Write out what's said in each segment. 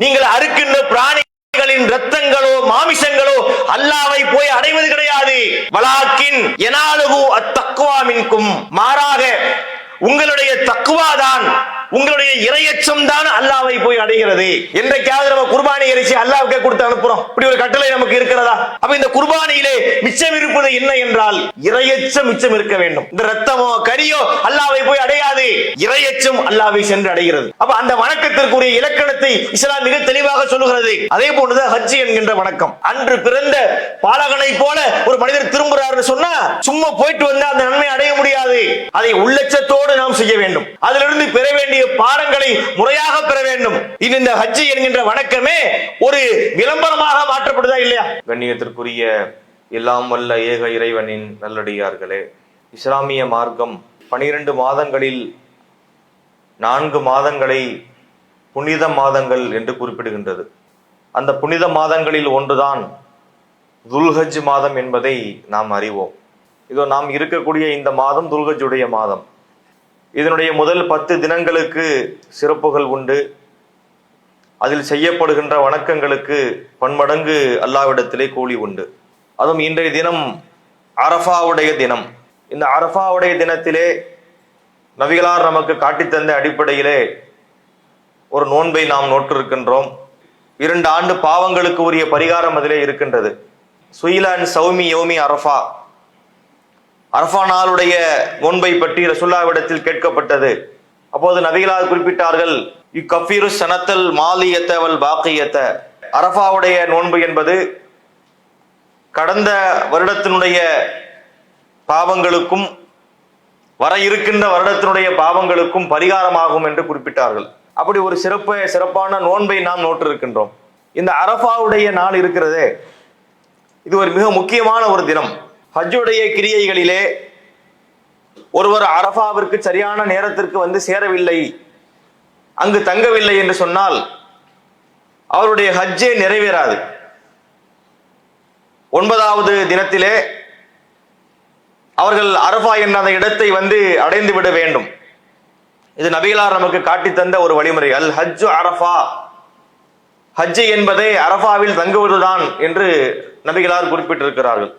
நீங்கள் அறுக்கின்ற பிராணிகளின் ரத்தங்களோ மாமிசங்களோ அல்லாஹ்வை போய் அடைவது கிடையாது. வலாக்கின் யனாலுஹு அத்தக்வா மின்கும், மாறாக உங்களுடைய தக்வா தான், உங்களுடைய இறையச்சம் தான் அல்லாஹ்வை போய் அடைகிறது. என்றைக்காவது நம்ம குர்பானி இறைச்சி அல்லாஹ்வுக்கே கொடுத்து அனுப்புறோம், இப்படி ஒரு கட்டளை நமக்கு இருக்கிறதா? அப்ப இந்த குர்பானியிலே மிச்சம் இருப்பது என்ன என்றால் இறையச்சம் மிச்சம் இருக்க வேண்டும். இந்த ரத்தமோ கரியோ அல்லாஹ்வை போய் அடையாது, இறையச்சம் அல்லாஹ்வை சென்று அடைகிறது. அப்ப அந்த வணக்கத்திற்குரிய இலக்கணத்தை இஸ்லாம் மிக தெளிவாக சொல்லுகிறது. அதே போன்றுதான் ஹஜ் என்கின்ற வணக்கம். அன்று பிறந்த பாலகனை போல ஒரு மனிதர் திரும்புறாருன்னு சொன்னா சும்மா போயிட்டு வந்தா அந்த நன்மை அடைய முடியாது. அதை உள்ளச்சத்தோடு நாம் செய்ய வேண்டும். அதிலிருந்து பெற வேண்டிய பாடங்களை முறையாக பெற வேண்டும். இந்த ஹஜ் என்கின்ற வணக்கமே ஒரு விளம்பரமாக மாற்றப்படுதா இல்லையா? கண்ணியத்திற்குரிய எல்லாம் வல்ல ஏக இறைவனின் நல்லடியார்களே, இஸ்லாமிய மார்க்கம் 12 மாதங்களில் 4 மாதங்களை புனித மாதங்கள் என்று குறிப்பிடுகின்றது. அந்த புனித மாதங்களில் ஒன்றுதான் துல்ஹஜ் மாதம் என்பதை நாம் அறிவோம். இதோ நாம் இருக்கக்கூடிய இந்த மாதம் துல்ஹஜ்ஜுடைய மாதம். இதனுடைய முதல் 10 தினங்களுக்கு சிறப்புகள் உண்டு. அதில் செய்யப்படுகின்ற வணக்கங்களுக்கு பன்மடங்கு அல்லாஹ்விடத்திலே கூலி உண்டு. அதுவும் இன்றைய தினம் அரஃபாவுடைய தினம். இந்த அரஃபாவுடைய தினத்திலே நபிகளார் நமக்கு காட்டித்தந்த அடிப்படையிலே ஒரு நோன்பை நாம் நோற்றிருக்கின்றோம். 2 ஆண்டு பாவங்களுக்கு உரிய பரிகாரம் அதிலே இருக்கின்றது. சுயிலான் சௌமி யோமி அரஃபா, அரஃபா நாளுடைய நோன்பை பற்றி ரசூலுல்லாஹ்விடத்தில் கேட்கப்பட்டது. அப்போது நபிகளார் குறிப்பிட்டார்கள், இக்கஃபீரு சனத்தல் மாலியத்த வல் பாக்கியத்த. அரஃபாவுடைய நோன்பு என்பது கடந்த வருடத்தினுடைய பாவங்களுக்கும் வர இருக்கின்ற வருடத்தினுடைய பாவங்களுக்கும் பரிகாரமாகும் என்று குறிப்பிட்டார்கள். அப்படி ஒரு சிறப்பான நோன்பை நாம் நோற்றிருக்கின்றோம். இந்த அரஃபாவுடைய நாள் இருக்கிறதே, இது ஒரு மிக முக்கியமான ஒரு தினம். ஹஜ்ஜுடைய கிரியைகளிலே ஒருவர் அரஃபாவிற்கு சரியான நேரத்திற்கு வந்து சேரவில்லை, அங்கு தங்கவில்லை என்று சொன்னால் அவருடைய ஹஜ்ஜே நிறைவேறாது. 9வது தினத்திலே அவர்கள் அரஃபா என்ற அந்த இடத்தை வந்து அடைந்து விட வேண்டும். இது நபிகளார் நமக்கு காட்டி தந்த ஒரு வழிமுறை. அல் ஹஜ்ஜு அரஃபா, ஹஜ் என்பதை அரஃபாவில் தங்குவதுதான் என்று நபிகளார் குறிப்பிட்டிருக்கிறார்கள்.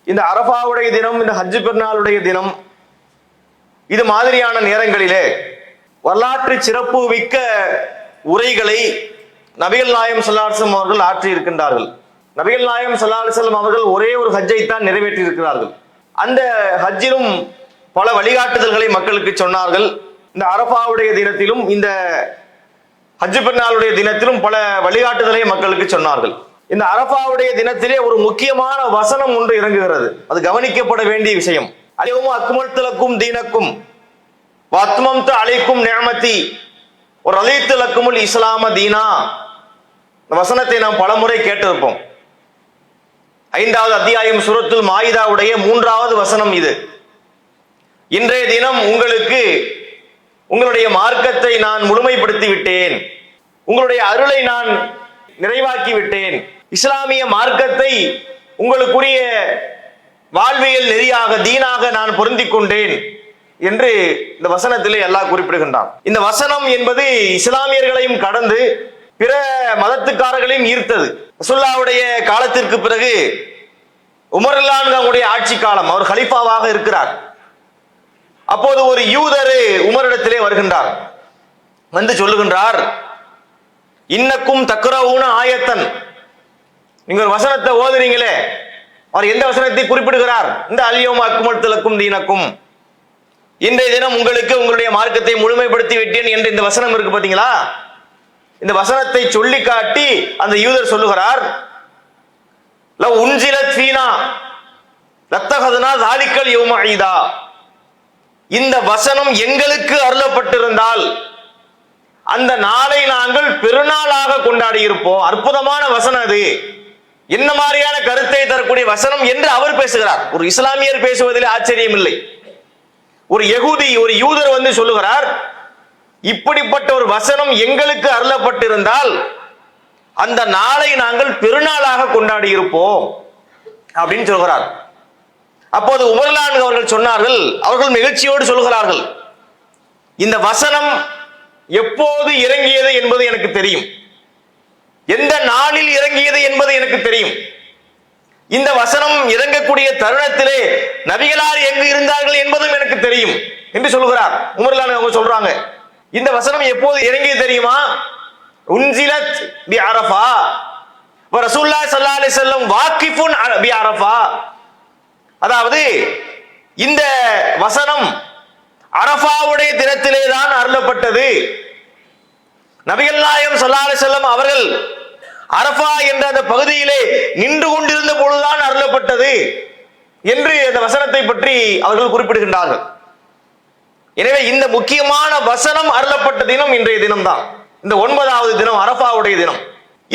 இந்த அரஃபாவுடைய தினம், இந்த ஹஜ் பெருநாளுடைய தினம், இது மாதிரியான நேரங்களிலே வரலாற்று சிறப்பு மிக்க உரைகளை நபிகள் நாயகம் ஸல்லல்லாஹு அலைஹி வஸல்லம் அவர்கள் ஆற்றி இருக்கின்றார்கள். நபிகள் நாயகம் ஸல்லல்லாஹு அலைஹி வஸல்லம் அவர்கள் ஒரே ஒரு ஹஜ்ஜை தான் நிறைவேற்றி இருக்கிறார்கள். அந்த ஹஜ்ஜிலும் பல வழிகாட்டுதல்களை மக்களுக்கு சொன்னார்கள். இந்த அரஃபாவுடைய தினத்திலும் இந்த ஹஜ் பெருநாளுடைய தினத்திலும் பல வழிகாட்டுதலை மக்களுக்கு சொன்னார்கள். இந்த அரஃபாவுடைய தினத்திலே ஒரு முக்கியமான வசனம் ஒன்று இறங்குகிறது. அது கவனிக்கப்பட வேண்டிய விஷயம். அல்யௌம அக்மல்து லக்கும் தீனக்கும் வ அத்மம்து அலைக்கும் நிஅமதி வ ரலீது லக்குமுல் இஸ்லாம தீனா. இந்த வசனத்தை நாம் பலமுறை கேட்டிருப்போம். 5வது அத்தியாயம் சூரத்துல் மாயிதாவுடைய 3வது வசனம் இது. இன்றைய தினம் உங்களுக்கு உங்களுடைய மார்க்கத்தை நான் முழுமைப்படுத்தி விட்டேன், உங்களுடைய அருளை நான் நிறைவாக்கி விட்டேன், இஸ்லாமிய மார்க்கத்தை உங்களுக்குரிய வாழ்வியல் நெறியாக தீனாக நான் பொருந்திக் கொண்டேன் என்று இந்த வசனத்திலே அல்லாஹ் குறிப்பிடுகின்றான். இந்த வசனம் என்பது இஸ்லாமியர்களையும் கடந்து பிற மதத்துக்காரர்களையும் ஈர்த்தது. ரசூலுல்லாஹ்வுடைய காலத்திற்கு பிறகு உமர் ரலியல்லாஹு அன்ஹுவுடைய ஆட்சி காலம், அவர் கலீஃபாவாக இருக்கிறார். அப்போது ஒரு யூதர் உமரிடத்திலே வருகின்றார். வந்து சொல்லுகின்றார், இன்னக்கும் தக்ரவுன ஆயத்தன், நீங்க ஒரு வசனத்தை ஓதுறீங்களே, அவர் எந்த வசனத்தை குறிப்பிடுகிறார்? இந்த அல்யௌம அக்மல்து லக்கும் தீனக்கும், இன்றைய தினம் உங்களுக்கு உங்களுடைய மார்க்கத்தை முழுமைப்படுத்தி விட்டேன் என்ற இந்த வசனம் இருக்கு பாத்தீங்களா? இந்த வசனத்தை சொல்லி காட்டி அந்த யூதர் சொல்லுகிறார், லவ் உன்சிலத் ஃபீனா லத்தகதுனா ஸாலிகல் யௌம ஈதா. இந்த வசனம் எங்களுக்கு அருளப்பட்டிருந்தால் அந்த நாளை நாங்கள் பெருநாளாக கொண்டாடி இருப்போம். அற்புதமான வசனம் அது, என்ன மாதிரியான கருத்தை தரக்கூடிய வசனம் என்று அவர் பேசுகிறார். ஒரு இஸ்லாமியர் பேசுவதில் ஆச்சரியம் இல்லை. ஒரு யகூதி, ஒரு யூதர் வந்து சொல்லுகிறார், இப்படிப்பட்ட ஒரு வசனம் எங்களுக்கு அருளப்பட்டிருந்தால் அந்த நாளை நாங்கள் பெருநாளாக கொண்டாடி இருப்போம் அப்படின்னு சொல்கிறார். அப்போது உமர் ரலியல்லாஹு அன்ஹு அவர்கள் சொன்னார்கள், அவர்கள் மகிழ்ச்சியோடு சொல்கிறார்கள், இந்த வசனம் எப்போது இறங்கியது என்பது எனக்கு தெரியும். எந்த நாளில் இறங்கியது என்பது எனக்கு தெரியும். இந்த வசனம் இறங்கக்கூடிய தருணத்திலே நபிகளார் எங்கு இருந்தார்கள் என்பதும் எனக்கு தெரியும் என்று சொல்கிறார் உமர்லான். அவங்க சொல்றாங்க, இந்த வசனம் எப்போது இறங்கியது தெரியுமா? உன்சிலத் பி அரஃபா வ ரசூலுல்லாஹி ஸல்லல்லாஹு அலைஹி வஸல்லம் வாகிஃபுன் பி அரஃபா. அதாவது இந்த வசனம் அரஃபாவுடைய தினத்திலே தான் அருளப்பட்டது. நபிகள் நாயகம் ஸல்லல்லாஹு அலைஹி வஸல்லம் அவர்கள் அரஃபா என்ற அந்த பகுதியிலே நின்று கொண்டிருந்த பொழுதுதான் அருளப்பட்டது என்று அந்த வசனத்தை பற்றி அவர்கள் குறிப்பிடுகின்றார்கள். எனவே இந்த முக்கியமான வசனம் அருளப்பட்ட தினம் இன்றைய தினம்தான், இந்த 9வது தினம், அரஃபாவுடைய தினம்.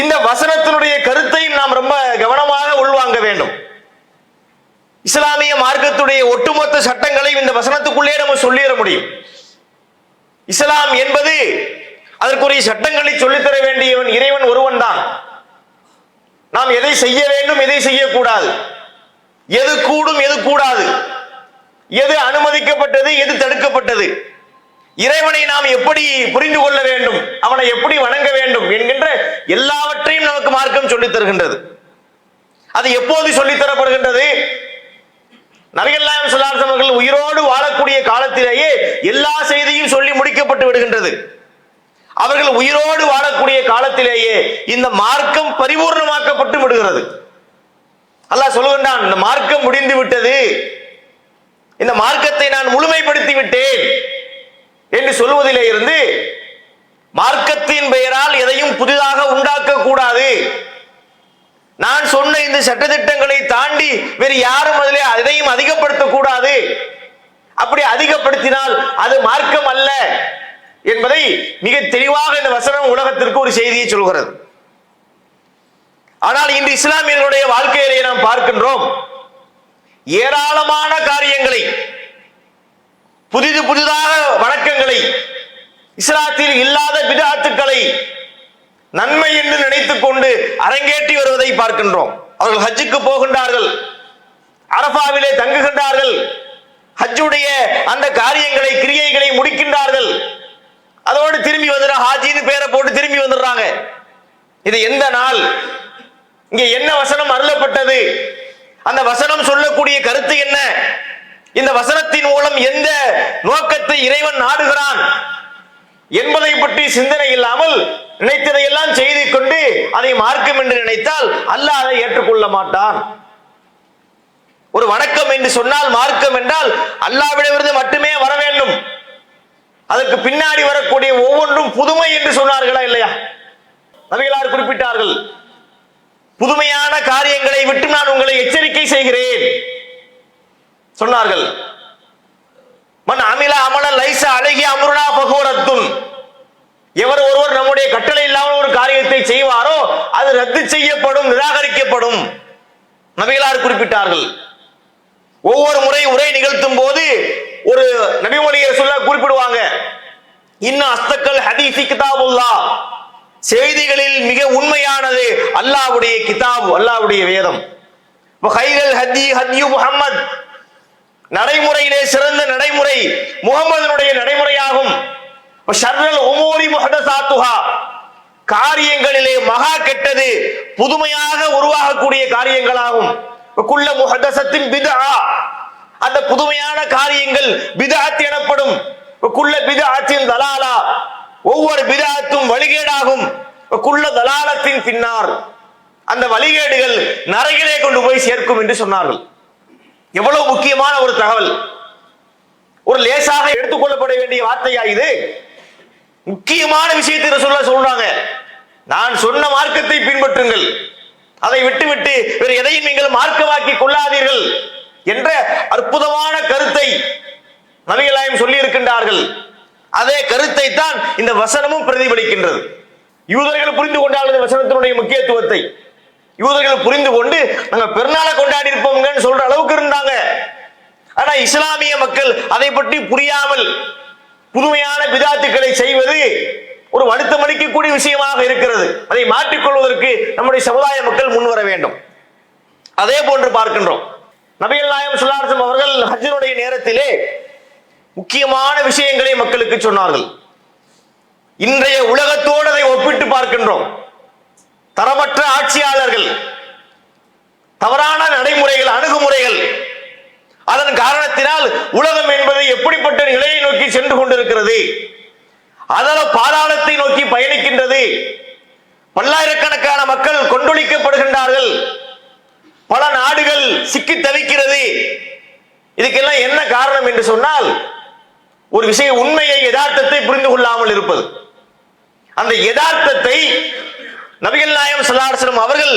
இந்த வசனத்தினுடைய கருத்தையும் நாம் ரொம்ப கவனமாக உள்வாங்க வேண்டும். இஸ்லாமிய மார்க்கத்துடைய ஒட்டுமொத்த சட்டங்களையும் இந்த வசனத்துக்குள்ளே நம்ம சொல்லிட முடியும். இஸ்லாம் என்பது அதற்குரிய சட்டங்களை சொல்லித்தர வேண்டியவன் இறைவன் ஒருவன் தான். நாம் எதை செய்ய வேண்டும், எதை செய்யக்கூடாது, எது கூடும், எது கூடாது, எது அனுமதிக்கப்பட்டது, எது தடுக்கப்பட்டது, இறைவனை நாம் எப்படி புரிந்து கொள்ள வேண்டும், அவனை எப்படி வணங்க வேண்டும் என்கின்ற எல்லாவற்றையும் நமக்கு மார்க்கம் சொல்லித் தருகின்றது. அது எப்போது சொல்லித் தரப்படுகின்றது? நபிகள் நாயகம் ஸல்லல்லாஹு அலைஹி வஸல்லம் அவர்கள் உயிரோடு வாழக்கூடிய காலத்திலேயே எல்லா செய்தியும் சொல்லி முடிக்கப்பட்டு விடுகின்றது. அவர்கள் உயிரோடு வாழக்கூடிய காலத்திலேயே இந்த மார்க்கம் பரிபூர்ணமாக்கப்பட்டு விடுகிறது. அல்லாஹ் சொல்லுகின்றான், இந்த மார்க்கம் முடிந்து விட்டது, இந்த மார்க்கத்தை நான் முழுமைப்படுத்தி விட்டேன் என்று சொல்வதிலே இருந்து மார்க்கத்தின் பெயரால் எதையும் புதிதாக உண்டாக்க கூடாது, நான் சொன்ன இந்த சட்டதிட்டங்களை தாண்டி வேறு யாரும் அதிலே எதையும் அதிகப்படுத்த கூடாது, அப்படி அதிகப்படுத்தினால் அது மார்க்கம் அல்ல என்பதை மிக தெளிவாக இந்த வசனம் உலகத்திற்கு ஒரு செய்தியை சொல்கிறது. ஆனால் இன்று இஸ்லாமியர்களுடைய வாழ்க்கையிலே நாம் பார்க்கின்றோம், ஏராளமான காரியங்களை, புதிதாக வணக்கங்களை, இஸ்லாத்தில் இல்லாத பித்அத்துக்களை நன்மை என்று நினைத்துக் கொண்டு அரங்கேற்றி வருவதை பார்க்கின்றோம். அவர்கள் ஹஜ்ஜுக்கு போகின்றார்கள், அரஃபாவிலே தங்குகின்றார்கள், ஹஜ்ஜுடைய அந்த காரியங்களை, கிரியைகளை முடிக்கின்றார்கள், அதோடு திரும்பி வந்துடுற ஹாஜின்னு பேரை போட்டு திரும்பி வந்துடுறாங்க. இது எந்த நாள்? இங்கே என்ன வசனம் அருளப்பட்டது? அந்த வசனம் சொல்லக்கூடிய கருத்து என்ன? இந்த வசனத்தின் மூலம் எந்த நோக்கத்தை இறைவன் நாடுகிறான் என்பதை பற்றி சிந்தனை இல்லாமல் நினைத்ததையெல்லாம் செய்து கொண்டு அதை மார்க்கம் என்று நினைத்தால் அல்லாஹ் அதை ஏற்றுக்கொள்ள மாட்டான். ஒரு வணக்கம் என்று சொன்னால், மார்க்கம் என்றால் அல்லாஹ்விடமிருந்து மட்டுமே வர வேண்டும். அதற்கு பின்னாடி வரக்கூடிய ஒவ்வொன்றும் புதுமை என்று சொன்னார்களா இல்லையா? நபிகளார் குறிப்பிட்டார்கள், புதுமையான காரியங்களை விட்டு நான் உங்களை எச்சரிக்கை செய்கிறேன் சொன்னார்கள். மன் அமில அமலன் லைஸ அலைஹி அம்ருனா ஃபஹுவ ரத்துன். எவர் ஒருவர் நம்முடைய கட்டளை இல்லாமல் ஒரு காரியத்தை செய்வாரோ அது ரத்து செய்யப்படும், நிராகரிக்கப்படும் நபிகளார் குறிப்பிட்டார்கள். ஒவ்வொரு முறை உரை நிகழ்த்தும் போது ஒரு நபிமொழியை சொல்ல குறிப்பிடுவாங்க, இன்ன அஸ்தக்கல் ஹதீஸி கிதாபுல்லாஹ், செய்திகளில் மிக உண்மையானது அல்லாஹ்வுடைய கிதாப், அல்லாஹ்வுடைய வேதம். வகைரல் ஹதி ஹத்யு முஹம்மத், நடைமுறையிலே சிறந்த நடைமுறை முஹம்மதினுடைய நடைமுறையாகும். ஷர்ரல் உமூரி முஹதஸாத்துஹா, காரியங்களிலே மகா கெட்டது புதுமையாக உருவாகக்கூடிய காரியங்களாகும். குல்ல முஹதஸத்தின் பித்ஆ, அந்த புதுமையான காரியங்கள் பித்அத் எனப்படும். குல்ல பித்அத்தின் தலாலா, ஒவ்வொரு பித்அத்தும் வழிகேடாகும். குல்ல தலாலத்தின் பின்னார், அந்த வழிகேடுகள் நரகிலே கொண்டு போய் சேர்க்கும் என்று சொன்னார்கள். எவ்வளவு முக்கியமான ஒரு தகவல்! ஒரு லேசாக எடுத்துக்கொள்ளப்பட வேண்டிய வார்த்தையா இது? முக்கியமான விஷயத்தை சொல்றாங்க, நான் சொன்ன மார்க்கத்தை பின்பற்றுங்கள், அதை விட்டுவிட்டு வேறு எதையும் நீங்கள் மார்க்கமாக்கி கொள்ளாதீர்கள் என்ற அற்புதமான கருத்தை நபிகள் நாயகம் சொல்லி இருக்கின்றார்கள். அதே கருத்தை தான் இந்த வசனமும் பிரதிபலிக்கின்றது. யூதர்கள் புரிந்து கொண்டால் இந்த வசனத்தினுடைய முக்கியத்துவத்தை யூதர்கள் புரிந்து கொண்டு நாங்க பெருநாளை கொண்டாடி இருப்போம்னு சொல்ற அளவுக்கு இருந்தாங்க. ஆனா இஸ்லாமிய மக்கள் அதை பற்றி புரியாமல் புதுமையான பிதாத்துக்களை செய்வது ஒரு வருத்தம் அளிக்கக்கூடிய விஷயமாக இருக்கிறது. அதை மாற்றிக்கொள்வதற்கு நம்முடைய சமுதாய மக்கள் முன்வர வேண்டும். அதே போன்று பார்க்கின்றோம், நபிகள் நாயகம் ஸல்லல்லாஹு அலைஹி வஸல்லம் அவர்கள் ஹஜ்ஜினுடைய நேரத்திலே முக்கியமான விஷயங்களை மக்களுக்கு சொன்னார்கள். இன்றைய உலகத்தோடு அதை ஒப்பிட்டு பார்க்கின்றோம். தரமற்ற ஆட்சியாளர்கள், தவறான நடைமுறைகள், அணுகுமுறைகள். அதன் காரணத்தினால் உலகம் என்பது எப்படிப்பட்ட நிலையை நோக்கி சென்று கொண்டிருக்கிறது, அதன பாதாளத்தை நோக்கி பயணிக்கின்றது. பல்லாயிரக்கணக்கான மக்கள் கொண்டொழிக்கப்படுகின்றார்கள், பல நாடுகள் சிக்கி தவிக்கிறது. இதுக்கெல்லாம் என்ன காரணம் என்று சொன்னால், ஒரு விஷய உண்மையை, யதார்த்தத்தை புரிந்து கொள்ளாமல் இருப்பது. அந்த யதார்த்தத்தை நபிகள் நாயகம் ஸல்லல்லாஹு அலைஹி வஸல்லம் அவர்கள்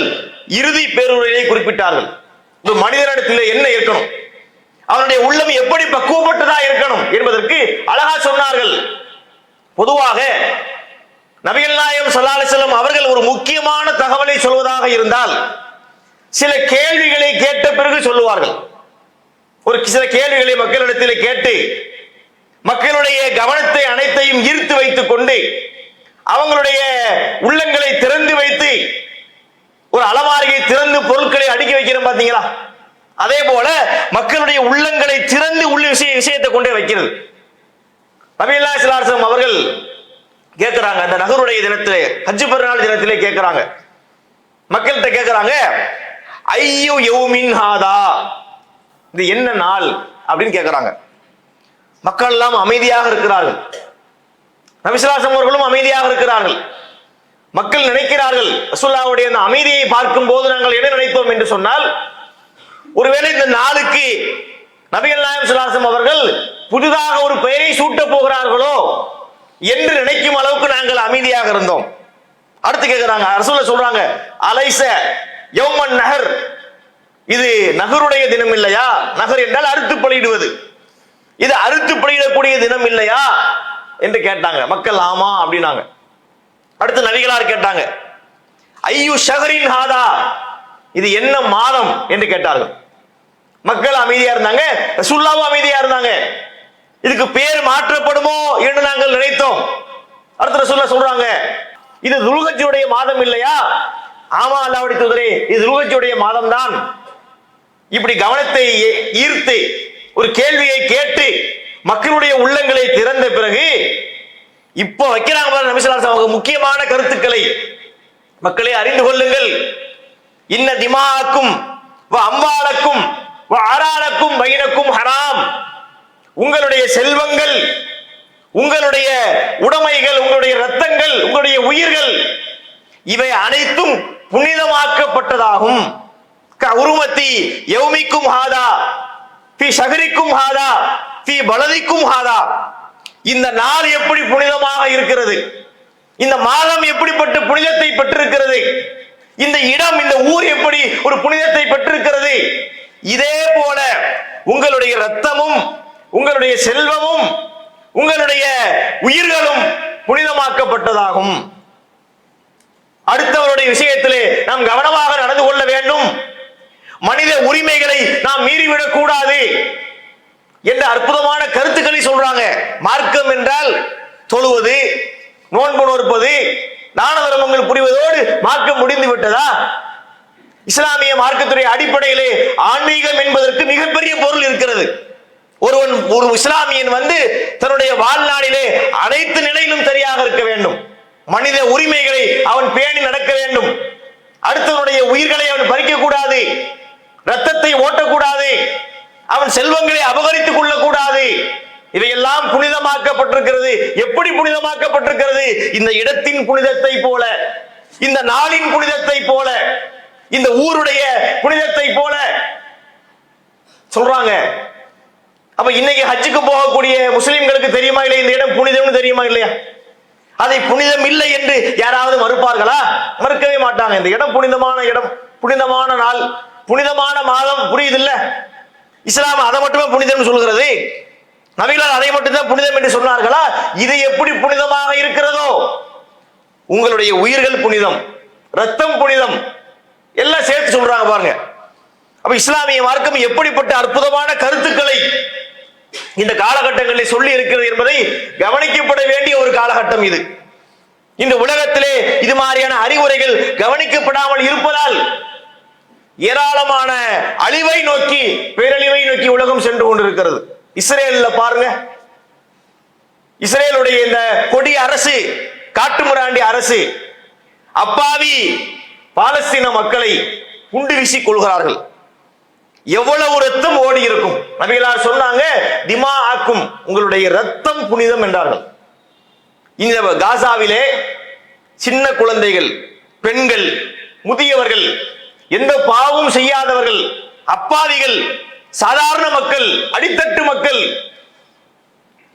இறுதி பேருரையை குறிப்பிட்டார்கள். ஒரு மனிதனிடத்தில் என்ன இருக்கணும், அவனுடைய உள்ளம் எப்படி பக்குவப்பட்டதா இருக்கணும் என்பதற்கு அழகா சொன்னார்கள். பொதுவாக நபிகள் நாயகம் ஸல்லல்லாஹு அலைஹி வஸல்லம் அவர்கள் ஒரு முக்கியமான தகவலை சொல்வதாக இருந்தால் சில கேள்விகளை கேட்ட பிறகு சொல்லுவார்கள். ஒரு சில கேள்விகளை மக்களிடத்தில் கேட்டு மக்களுடைய கவனத்தை அனைத்தையும் ஈர்த்து வைத்துக் கொண்டு அவங்களுடைய உள்ளங்களை திறந்து வைத்து, ஒரு அலமாரியை திறந்து பொருட்களை அடுக்கி வைக்கிறோம் பாத்தீங்களா, அதே போல மக்களுடைய உள்ளங்களை திறந்து உள்ள விஷயத்தை கொண்டே வைக்கிறது. நபிகள் ஸல்லல்லாஹு அலைஹி வஸல்லம் அவர்கள் கேட்கிறாங்க, அந்த நஹருடைய தினத்திலே, ஹஜ் பெருநாள் தினத்திலே கேட்கிறாங்க, மக்கள்கிட்ட கேட்கிறாங்க, ஐயோ யௌமின் ஹாதா, இது என்ன நாள் அப்படின்னு கேட்கிறாங்க. மக்கள் எல்லாம் அமைதியாக இருக்கிறார்கள், நபி ஸல்லல்லாஹு அலைஹி வஸல்லம் அவர்களும் அமைதியாக இருக்கிறார்கள். மக்கள் நினைக்கிறார்கள், ரசூலுல்லாஹ்வுடைய அந்த அமைதியை பார்க்கும் போது நாங்கள் என்ன நினைத்தோம் என்று சொன்னால், ஒருவேளை இந்த நாளுக்கு நபிகள் நாயகம் ஸல்லல்லாஹு அலைஹி வஸல்லம் அவர்கள் புதிதாக ஒரு பெயரை சூட்ட போகிறார்களோ என்று நினைக்கும் அளவுக்கு நாங்கள் அமைதியாக இருந்தோம். அடுத்து கேட்கிறாங்க, ரசூலுல்லாஹ் சொல்றாங்க, அலைஸ யௌமன் நஹர், இது நஹருடைய தினம் இல்லையா? நஹர் என்றால் அறுத்து பலியிடுவது, இது அறுத்து பலியிடக்கூடிய தினம் இல்லையா என்று கேட்டாங்க. மக்கள் ஆமா அப்படின்னாங்க. அடுத்து நபிகளார் கேட்டாங்க, ஐயு ஷஹரின் ஹாதா, இது என்ன மாதம் என்று கேட்டார்கள். மக்கள் அமைதியா இருந்தாங்க, ரசூலுல்லாஹ் அமைதியா இருந்தாங்க. இதுக்கு பேர் மாற்றப்படுமோ என்று நாங்கள் நினைத்தோம். அடுத்து ரசூலுல்லாஹ் சொல்றாங்க, இது துல்ஹஜ்ஜுடைய மாதம் இல்லையா? ஆமா அல்லாஹ்வுடைய தூதரே, இது துல்ஹஜ்ஜுடைய மாதம் தான். இப்படி கவனத்தை ஈர்த்து ஒரு கேள்வியை கேட்டு மக்களுடைய உள்ளங்களை திறந்த பிறகு இப்போ வைக்கிறாங்க நபி ஸல்லல்லாஹு அலைஹி வஸல்லம் முக்கியமான கருத்துக்களை. மக்களை அறிந்து கொள்ளுங்கள், இன்ன திமாக்கும் வ அம்வாலக்கும் வ அராலக்கும் பைனக்கும் ஹராம், உங்களுடைய செல்வங்கள், உங்களுடைய உடைமைகள், உங்களுடைய ரத்தங்கள், உங்களுடைய உயிர்கள், இவை அனைத்தும் புனிதமாக்கப்பட்டதாகும். உருமத்தி யௌமிக்கும் ஹாதா ஃபி ஷஹரிக்கும் ஹாதா ஃபி பலதிக்கும் ஹாதா, இந்த நாள் எப்படி புனிதமாக இருக்கிறது, இந்த மாதம் எப்படிப்பட்ட புனிதத்தை பெற்றிருக்கிறது, இந்த இடம், இந்த ஊர் எப்படி ஒரு புனிதத்தை பெற்றிருக்கிறது, இதே போல உங்களுடைய ரத்தமும், உங்களுடைய செல்வமும், உங்களுடைய உயிர்களும் புனிதமாக்கப்பட்டதாகும். அடுத்தவருடைய விஷயத்திலே நாம் கவனமாக நடந்து கொள்ள வேண்டும். மனித உரிமைகளை நாம் மீறிவிடக் கூடாது என்ற அற்புதமான கருத்துக்களை சொல்றாங்க. மார்க்கம் என்றால் தொழுவது, நோன்பு நோற்பது, தான தர்மங்கள் புரிவதோடு மார்க்கம் முடிந்து விட்டதா? இஸ்லாமிய மார்க்கத்துடைய அடிப்படையிலே ஆன்மீகம் என்பதற்கு மிகப்பெரிய பொருள் இருக்கிறது. ஒரு இஸ்லாமியன் தன்னுடைய வாழ்நாளிலே அனைத்து நிலையிலும் சரியாக இருக்க வேண்டும். மனித உரிமைகளை அவன் பேணி நடக்க வேண்டும். அடுத்தவனுடைய உயிர்களை அவன் பறிக்க கூடாது, ரத்தத்தை ஓட்டக்கூடாது, அவன் செல்வங்களை அபகரித்துக் கொள்ளக்கூடாது. இவையெல்லாம் புனிதமாக்கப்பட்டிருக்கிறது. எப்படி புனிதமாக்கப்பட்டிருக்கிறது? இந்த இடத்தின் புனிதத்தை போல, இந்த நாளின் புனிதத்தை போல, இந்த ஊருடைய புனிதத்தை போல சொல்றாங்க. அப்ப இன்னைக்கு ஹஜ்ஜுக்கு போகக்கூடிய முஸ்லிம்களுக்கு தெரியுமா இல்லையா இந்த இடம் புனிதம்னு தெரியுமா இல்லையா? அதை புனிதம் இல்லை என்று யாராவது மறுப்பார்களா? மறுக்கவே மாட்டாங்க. இந்த இடம் புனிதமான இடம், புனிதமான நாள், புனிதமான மாதம், புரியுது இல்ல? இஸ்லாம் அதை மட்டுமே புனிதம் சொல்கிறது. நபிகளார் அதை மட்டும்தான் புனிதம் என்று சொன்னார்களா? இது எப்படி புனிதமாக இருக்கிறதோ, உங்களுடைய உயிர்கள் புனிதம், ரத்தம் புனிதம், எல்லாம் சேர்த்து சொல்றாங்க பாருங்க. அப்ப இஸ்லாமிய மார்க்கம் எப்படிப்பட்ட அற்புதமான கருத்துக்களை இந்த காலகட்டங்களில் சொல்லி இருக்கிறது என்பதை கவனிக்கப்பட வேண்டிய ஒரு காலகட்டம் இது. இந்த உலகத்திலே இது மாதிரியான அறிவுரைகள் கவனிக்கப்படாமல் இருப்பதால் ஏராளமான அழிவை நோக்கி, பேரழிவை நோக்கி உலகம் சென்று கொண்டிருக்கிறது. இஸ்ரேல்ல பாருங்க, இஸ்ரேலுடைய இந்த கொடி அரசு, காட்டுமிராண்டி அரசு, அப்பாவி பாலஸ்தீன மக்களை குண்டு வீசிக் கொள்கிறார்கள். எவ்வளவு ரத்தம் ஓடி இருக்கும். நபிகளார் சொன்னாங்க, திமா ஆக்கும், உங்களுடைய ரத்தம் புனிதம் என்றார்கள். இந்த காசாவிலே சின்ன குழந்தைகள், பெண்கள், முதியவர்கள், எந்த பாவமும் செய்யாதவர்கள், அப்பாவிகள், சாதாரண மக்கள், அடித்தட்டு மக்கள்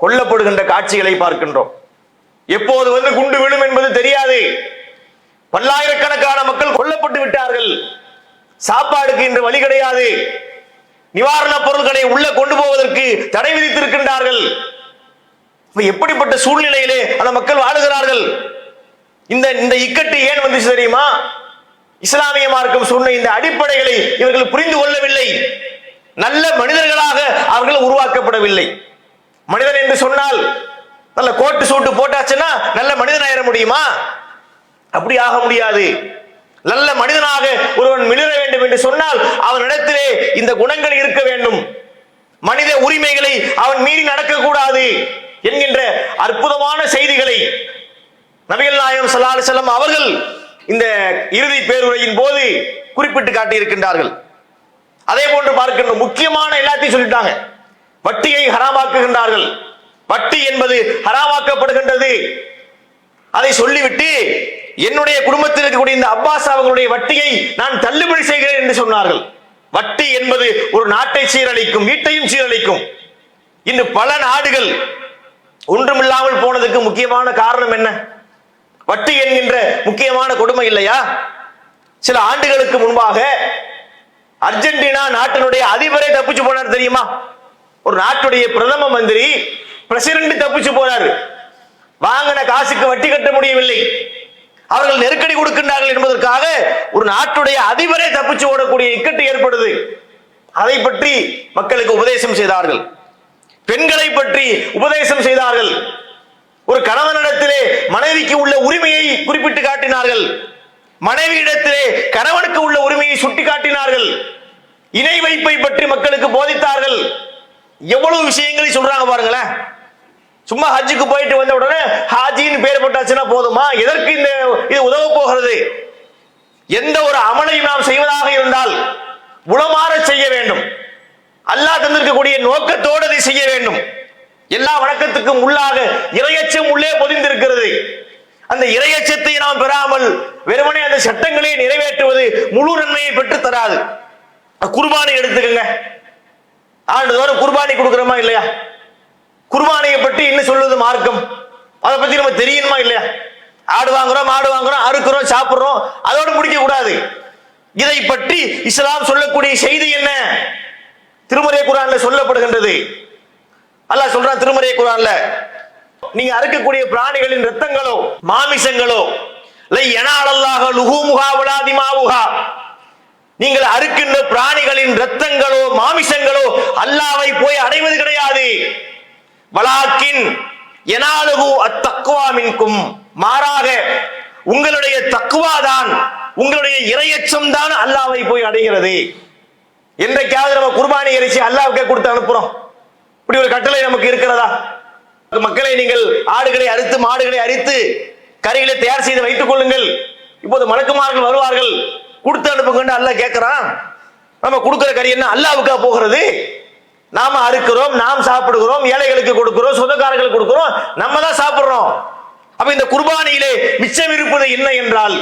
கொல்லப்படுகின்ற காட்சிகளை பார்க்கின்றோம். எப்போது வந்து குண்டு விழும் என்பது தெரியாது. பல்லாயிரக்கணக்கான மக்கள் கொல்லப்பட்டு விட்டார்கள். சாப்பாடுக்கு இன்று வழி கிடையாது. நிவாரணப் பொருட்களை உள்ள கொண்டு போவதற்கு தடை விதித்திருக்கின்றார்கள். எப்படிப்பட்ட சூழ்நிலையிலே அந்த மக்கள் வாழுகிறார்கள்? இந்த இக்கட்டு ஏன் வந்துச்சு தெரியுமா? இஸ்லாமிய மார்க்கம் சொன்ன இந்த அடிப்படைகளை இவர்கள் புரிந்து கொள்ளவில்லை. நல்ல மனிதர்களாக அவர்கள் உருவாக்கப்படவில்லை. மனிதன் என்று சொன்னால் நல்ல கோட்டு சூட்டு போட்டாச்சுன்னா நல்ல மனிதன் ஆயிட முடியுமா? அப்படி ஆக முடியாது. நல்ல மனிதனாக ஒருவன் மிளிர வேண்டும் என்று சொன்னால் அவனிடத்திலே இந்த குணங்கள் இருக்க வேண்டும். மனித உரிமைகளை அவன் மீறி நடக்கக்கூடாது என்கின்ற அற்புதமான செய்திகளை நபிகள் நாயகம் ஸல்லல்லாஹு அலைஹி வஸல்லம் அவர்கள் இந்த இறுதி பேருரையின் போது குறிப்பிட்டு காட்டியிருக்கின்றார்கள். அதே போன்று பார்க்கின்ற முக்கியமான எல்லாத்தையும் சொல்லிட்டாங்க. வட்டியை ஹராமாக்குகின்றார்கள். வட்டி என்பது ஹராமாக்கப்படுகின்றது. அதை சொல்லிவிட்டு என்னுடைய குடும்பத்தில் இருக்கக்கூடிய இந்த அப்பாஸ் அவர்களுடைய வட்டியை நான் தள்ளுபடி செய்கிறேன் என்று சொன்னார்கள். வட்டி என்பது ஒரு நாட்டை சீரழிக்கும், வீட்டையும் சீரழிக்கும். இன்று பல நாடுகள் ஒன்றுமில்லாமல் போனதுக்கு முக்கியமான காரணம் என்ன? வட்டி என்கின்ற முக்கியமான கொடுமை இல்லையா? சில ஆண்டுகளுக்கு முன்பாக அர்ஜென்டினா நாட்டினுடைய அதிபரே தப்பிச்சு போனார் தெரியுமா? ஒரு நாட்டுடைய பிரதம மந்திரி, பிரசிடென்ட் தப்பிச்சு போறாரு. வாங்கின காசுக்கு வட்டி கட்ட முடியவில்லை. அவர்கள் நெருக்கடி கொடுக்கின்றார்கள் என்பதற்காக ஒரு நாட்டுடைய அதிபரே தப்பிச்சு ஓடக்கூடிய இக்கட்டு ஏற்படுது. அதை பற்றி மக்களுக்கு உபதேசம் செய்தார்கள். பெண்களை பற்றி உபதேசம் செய்தார்கள். ஒரு கணவனிடத்திலே மனைவிக்கு உள்ள உரிமையை குறிப்பிட்டு காட்டினார்கள். மனைவியிடத்திலே கணவனுக்கு உள்ள உரிமையை சுட்டி காட்டினார்கள். இணை வைப்பை பற்றி மக்களுக்கு போதித்தார்கள். எவ்வளவு விஷயங்களை சொல்றாங்க பாருங்களேன். சும்மா ஹஜ்ஜுக்கு போயிட்டு வந்த உடனே ஹாஜின்னு பேர் போட்டாச்சுன்னா போதுமா? எதற்கு இது உதவ போகிறது? எந்த ஒரு அமலையும் நாம் செய்வதாக இருந்தால் உளமாற செய்ய வேண்டும். அல்லாஹ் தந்திருக்கக்கூடிய நோக்கத்தோடு அதை செய்ய வேண்டும். எல்லா வணக்கத்துக்கும் உள்ளாக இறையச்சம் உள்ளே பொதிந்திருக்கிறது. அந்த இறையச்சத்தை நாம் பெறாமல் வெறுமனே அந்த சட்டங்களை நிறைவேற்றுவது முழு நன்மையை பெற்று தராது. குர்பானை எடுத்துக்கங்க. ஆண்டுதோறும் குர்பானி கொடுக்கிறோமா இல்லையா? குர்பானியை பற்றி என்ன சொல்லுது மார்க்கம்? அதை பத்தி நம்ம தெரியணுமா இல்லையா? ஆடு வாங்குறோம், மாடு வாங்குறோம், அறுக்கிறோம், சாப்பிடுறோம், அதோடு முடிக்க கூடாது. இதை பற்றி இஸ்லாம் சொல்லக்கூடிய செய்தி என்ன? திருமறை குர்ஆன்ல சொல்லப்படுகின்றது. அல்லாஹ் சொல்றான் திருமறை குர்ஆன்ல, நீங்க அறுக்கக்கூடிய பிராணிகளின் இரத்தங்களோ மாமிசங்களோ லை யனாலல்லாஹ லுஹூமுஹா வலா திமாவுஹா, நீங்கள் அறுக்கின்ற பிராணிகளின் இரத்தங்களோ மாமிசங்களோ அல்லாஹ்வை போய் அடைவது கிடையாது. வலாக்கின் யனாலுஹு அத்தக்வா மின்கும், மாறாக உங்களுடைய தக்வா தான், உங்களுடைய இறையச்சம் தான் அல்லாஹ்வை போய் அடைகிறது. என்றைக்காவது நம்ம குர்பானி இறைச்சி அல்லாஹ்வுக்கே கொடுத்து அனுப்புறோம்? இப்படி ஒரு கட்டளை நமக்கு இருக்கிறதா? மக்களை நீங்கள் ஆடுகளை அறுத்து மாடுகளை அரித்து கறிகளை தயார் செய்து வைத்துக் கொள்ளுங்கள், இப்போது மலக்குமார்கள் வருவார்கள், கொடுத்து அனுப்புங்க அல்லாஹ் கேட்கிறான். நம்ம கொடுக்கிற கறி என்ன அல்லாஹ்வுக்கா போகிறது? நாம அறுக்கிறோம், நாம் சாப்பிடுகிறோம், ஏழைகளுக்கு கொடுக்கிறோம், சொந்தக்காரர்களுக்கு கொடுக்கிறோம், நம்ம தான் சாப்பிடுறோம். அப்ப இந்த குர்பானியிலே மிச்சம் இருப்பது என்ன என்றால்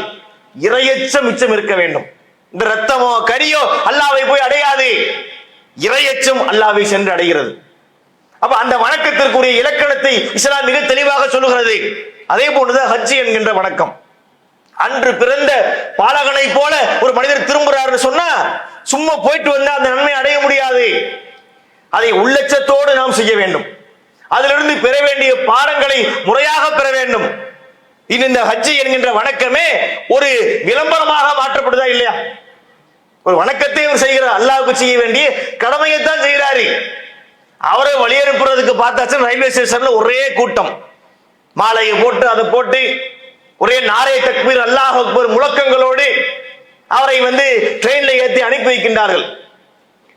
இறையச்சம் மிச்சம் இருக்க வேண்டும். இந்த ரத்தமோ கரியோ அல்லாஹ்வை போய் அடையாது. இறையச்சம் அல்லாஹ்வை சென்று அடைகிறது. அப்ப அந்த வணக்கத்திற்குரிய இலக்கணத்தை இஸ்லாம் மிக தெளிவாக சொல்லுகிறது. அதே போன்றுதான் ஹஜ் என்கின்ற வணக்கம். அன்று பிறந்த பாலகனை போல ஒரு மனிதர் திரும்புறாருன்னு சொன்னா சும்மா போயிட்டு வந்தா அந்த நன்மை அடைய முடியாது. அதை உள்ளச்சத்தோடு நாம் செய்ய வேண்டும். அதிலிருந்து பெற வேண்டிய பாடங்களை முறையாக பெற வேண்டும். இந்த ஹஜ் என்கின்ற வணக்கமே ஒரு விளம்பரமாக மாற்றப்படுதா இல்லையா? ஒரு வணக்கத்தை அவர் செய்கிறார், அல்லாஹ்வுக்கு செய்ய வேண்டிய கடமையைத்தான் செய்கிறாரு. அவரை வழியனுப்புறதுக்கு பார்த்தாச்சு ரயில்வே ஸ்டேஷன்ல ஒரே கூட்டம், மாலையை போட்டு அதை போட்டு ஒரே நாரே தக்பீர் அல்லாஹ் அக்பர் முழக்கங்களோடு அவரை ட்ரெயின்ல ஏற்றி அனுப்பி வைக்கின்றார்கள்.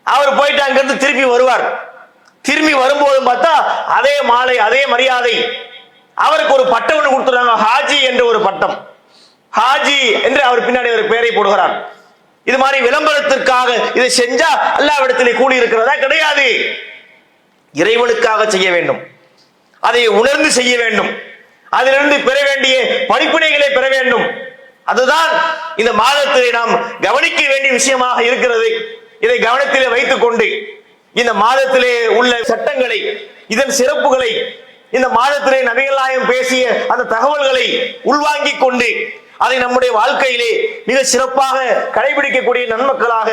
அவர் போயிட்டு அங்கிருந்து திருப்பி வருவார். திரும்பி வரும்போது பார்த்தா அதே மாலை, அதே மரியாதை. அவருக்கு ஒரு பட்டம் ஒன்று கொடுத்துறாங்க, ஹாஜி என்ற ஒரு பட்டம். ஹாஜி என்று அவர் பின்னாடி ஒரு பெயரை போடுகிறார். இது மாதிரி விளம்பரத்திற்காக இதை செஞ்சா அல்லாஹ்விடத்திலே கூலி இருக்கிறதா? கிடையாது. இறைவனுக்காக செய்ய வேண்டும், அதை உணர்ந்து செய்ய வேண்டும், அதிலிருந்து பெற வேண்டிய படிப்பினைகளை பெற வேண்டும். அதுதான் இந்த மாதத்திலே நாம் கவனிக்க வேண்டிய விஷயமாக இருக்கிறது. இதை கவனத்திலே வைத்துக் கொண்டு இந்த மாதத்திலே உள்ள சட்டங்களை, இதன் சிறப்புகளை, இந்த மாதத்திலே நபிகள் நாயகம் பேசிய அந்த தகவல்களை உள்வாங்கிக் கொண்டு அதை நம்முடைய வாழ்க்கையிலே மிக சிறப்பாக கடைபிடிக்கக்கூடிய நன்மக்களாக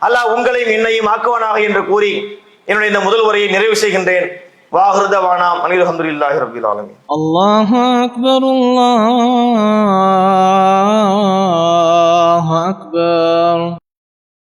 அல்லாஹ் உங்களையும் என்னையும் ஆக்குவானாக என்று கூறி என்னுடைய இந்த முதல் உரையை நிறைவு செய்கின்றேன். வாஹிரு தவானா அனில் ஹம்துலில்லாஹி ரப்பில் ஆலமீன். அல்லாஹு அக்பர், அல்லாஹு அக்பர்.